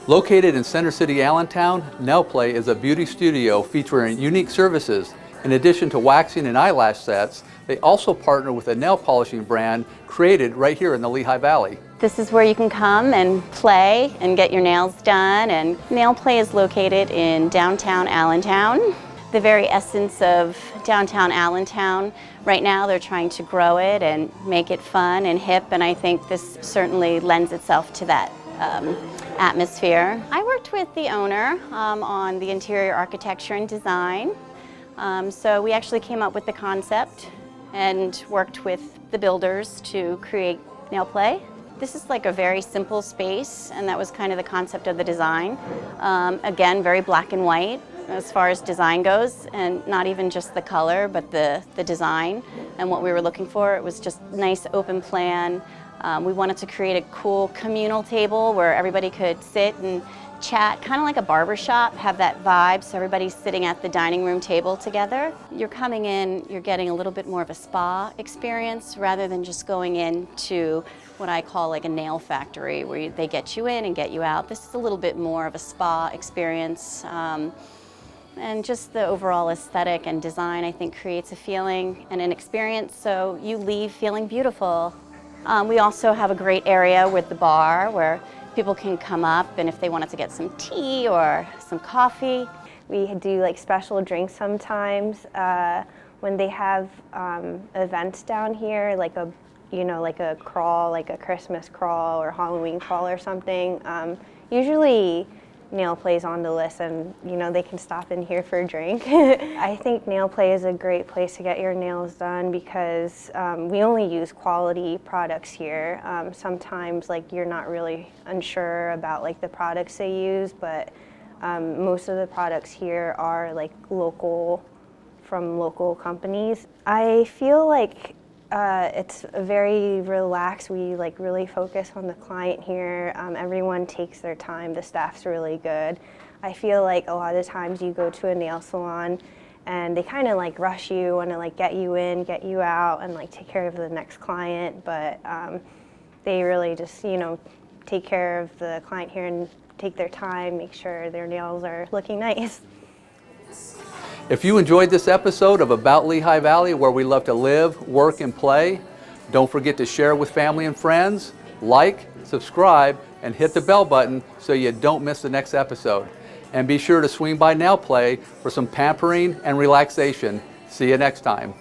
Located in Center City, Allentown, NailPlay is a beauty studio featuring unique services. In addition to waxing and eyelash sets, they also partner with a nail polishing brand created right here in the Lehigh Valley. This is where you can come and play and get your nails done. And NailPlay is located in downtown Allentown, the very essence of downtown Allentown. Right now they're trying to grow it and make it fun and hip, and I think this certainly lends itself to that atmosphere. I worked with the owner on the interior architecture and design. So we actually came up with the concept and worked with the builders to create NailPlay. This is like a very simple space, and that was kind of the concept of the design. Again, very black and white as far as design goes, and not even just the color, but the design and what we were looking for. It was just nice open plan. We wanted to create a cool communal table where everybody could sit and chat, kind of like a barber shop, have that vibe, so everybody's sitting at the dining room table together. You're coming in, you're getting a little bit more of a spa experience rather than just going into what I call like a nail factory where they get you in and get you out. This is a little bit more of a spa experience. And just the overall aesthetic and design, I think, creates a feeling and an experience, so you leave feeling beautiful. We also have a great area with the bar where people can come up, and if they wanted to get some tea or some coffee. We do like special drinks sometimes when they have events down here, like a like a crawl, like a Christmas crawl or Halloween crawl or something. Usually NailPlay's on the list, and they can stop in here for a drink. I think NailPlay is a great place to get your nails done because we only use quality products here. Sometimes like you're not really unsure about like the products they use, but most of the products here are like from local companies. I feel like it's very relaxed. We like really focus on the client here. Everyone takes their time. The staff's really good. I feel like a lot of times you go to a nail salon and they kind of like rush you, want to like get you in, get you out, and like take care of the next client. But they really just take care of the client here and take their time, make sure their nails are looking nice. If you enjoyed this episode of About Lehigh Valley, where we love to live, work, and play, don't forget to share with family and friends, like, subscribe, and hit the bell button so you don't miss the next episode. And be sure to swing by NailPlay for some pampering and relaxation. See you next time.